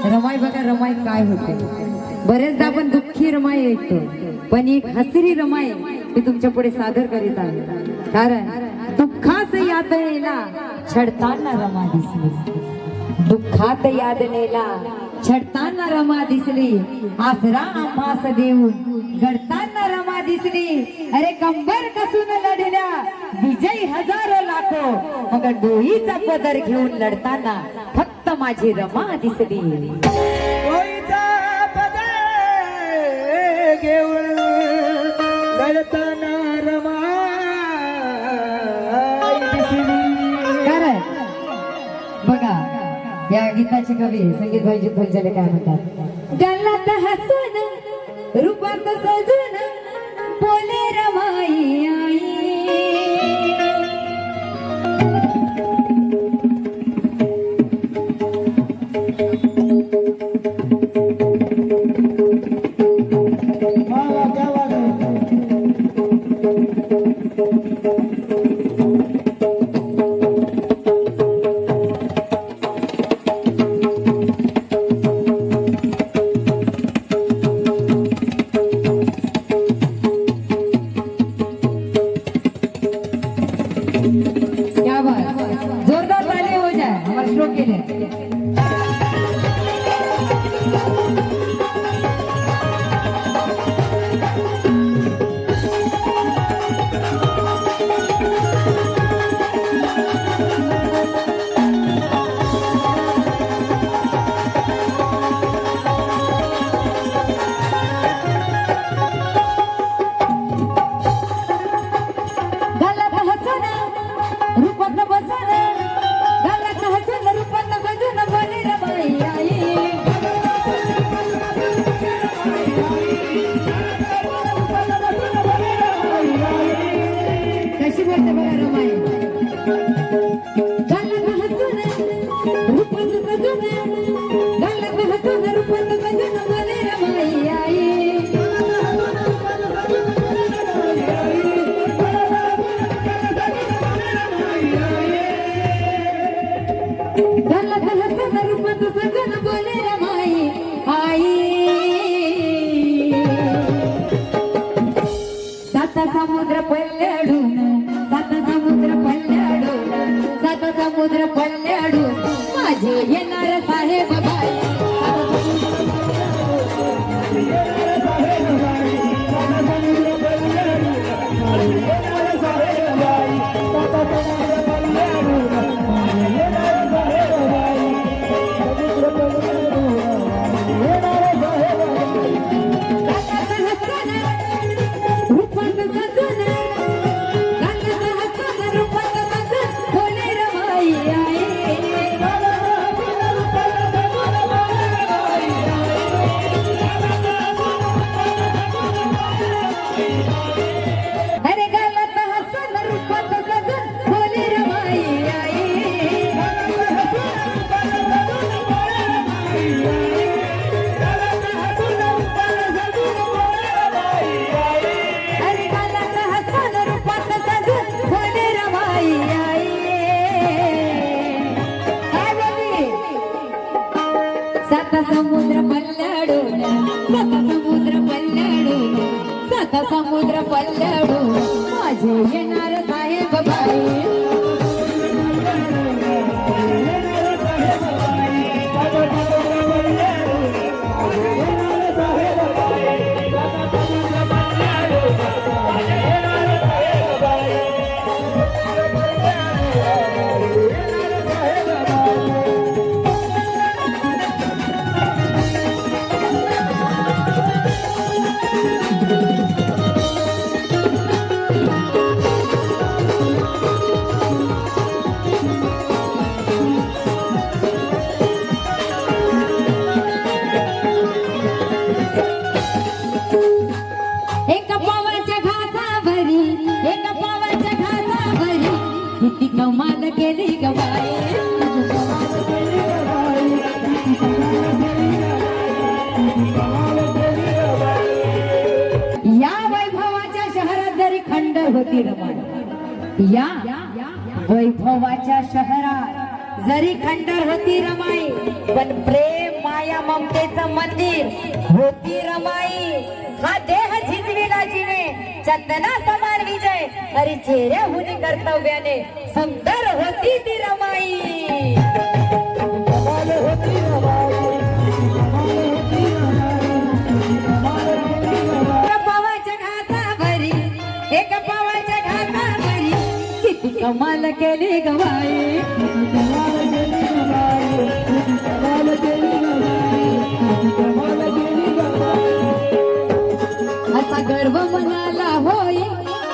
रमाई बघा रमाई काय होते। बरेचदा आपण दुःखी रमाई ऐकतो, पण एक हसरी रमाई मी तुमच्या पुढे सादर करीत आहे। कारण दुःखात यातनेला छडताना रमा दिसली, दुःखात यातनेला छडताना रमा दिसली, आसरा आम्हास देऊन घडताना रमा दिसली। अरे कंबर कसून लढल्या विजय हजारो लाखो, मग डोईचा पदर घेऊन लढताना फक्त माझी रमा दिसली। डोईचा पदर घेऊन लढताना रमा दिसली। कारण बघा या गीताचे कवी संगीत भाईजी फलजले काय म्हणतात, गल्लात हसून रूपात सजून बोले रमाई आई। क्या बात, जोरदार ताली हो जाए हमारे श्लोक के लिए। समुद्र पल्ल्याडून, सात समुद्र पल्ल्याडून, सात समुद्र पल्ल्याडून माझे येणार साहेब बाई। समुद्र पल्ल्याडून, सात समुद्र पल्ल्याडून, सात समुद्र पल्ल्याडून माझे येणार साहेब बाई। कमाल केली गबाई, या वैभवाच्या शहरात जरी खंड होती रमाई, या वैभवाच्या शहरात जरी खंडर होती रमाई, पण प्रेम माया ममतेचं मंदिर होती रमाई. हा देह झिजविला जिने चंदना समान विजय, हरी चेहऱ्याहून कर्तव्याने सुंदर होती ती रमाई. कमाल होती रमाई, पावाच्या घासावरी, एक पावाच्या घासावरी किती कमाल केली गवाई. कमाल केली रमाई, कमाल केली रमाई, कमाल केली रमाई. असा गर्व मनाला होई,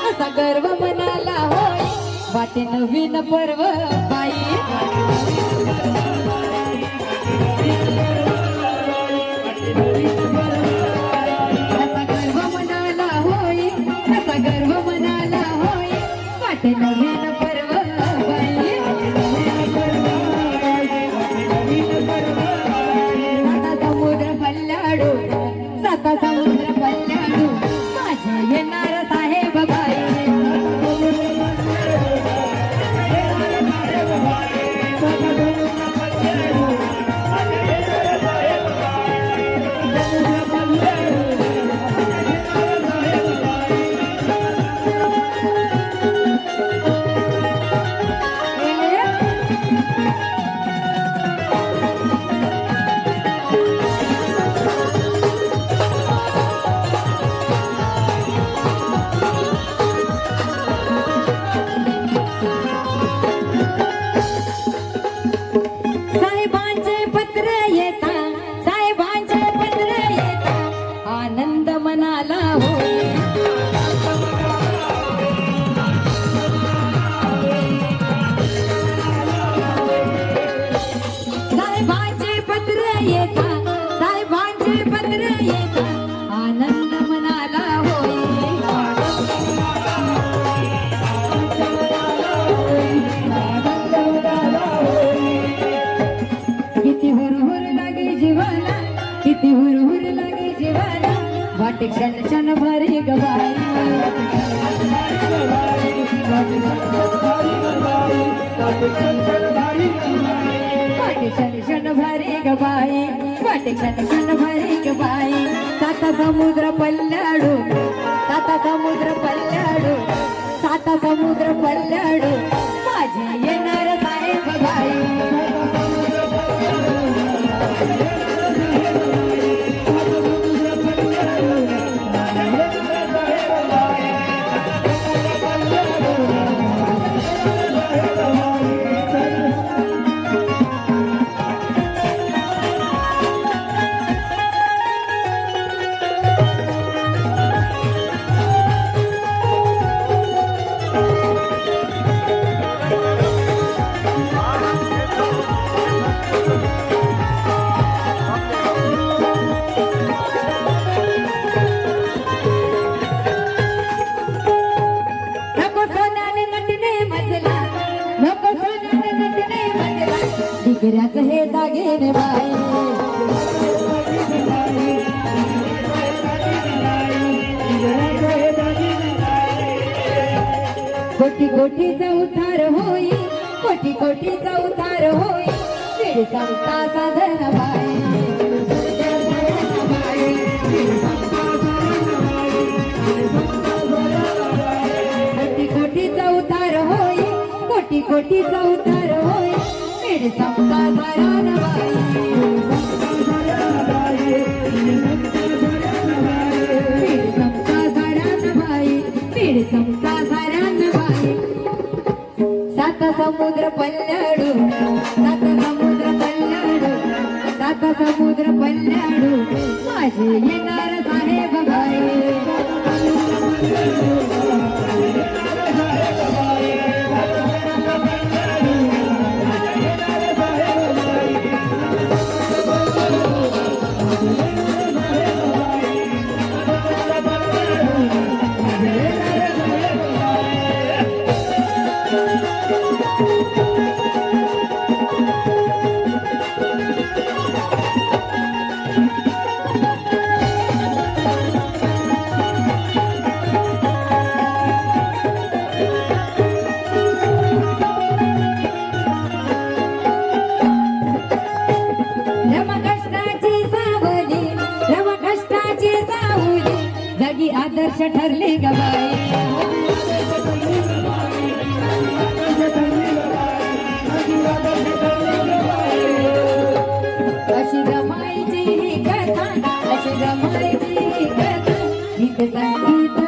असा गर्व मनाला होई, वाटे नवीन पर्व बाई. असा गर्व मनाला होई, असा गर्व मनाला होई, वाटे नवीन पर्व बाई. साता समुद्र पल्लाडू, साता समुद्र पल्लाडू, माझे येणार साहेब बाई. साहेबांचे पत्र येता, साहेबांचे पत्र येता, आनंद मनाला होई. साहेबांचे पत्र येता, साहेबांचे पत्र येता, आनंद मनाला होई. किती हुरहुर लागे जीवाला, किती हुरहुर लागे जीवाला, वाटे क्षण क्षण भारी गवाई. वाटे क्षण क्षण भारी गवाई, वाटे क्षण क्षण भारी गवाई. साता समुद्र पल्लाडू, साता समुद्र पल्लाडू, साता समुद्र पल्लाडू, माझे येणार साहेब बाई. नको सोन्याने नटणे मजला, नको सोन्याने नटणे मजला, डिगऱ्याचं हे दागिने बाई. कोटी कोटीचा उतार होई, कोटी कोटीचा उतार होई, वेळ सांगता साधन बाई. कोटी कोटीचा उतार होई, कोटी कोटीचा उतार होई, वेळ सांगता साधन बाई. वेळ सांगता साधन बाई, वेळ सांगता साधन बाई. साता समुद्र पल्लाडू, साता समुद्र पल्लाडू, साता समुद्र पल्लाडू, माझे येणार साहेब बाई. आदर्श ठरली ग बाई अशी रमायची ही कथा अशी रमायची ही कथा गीत संगीत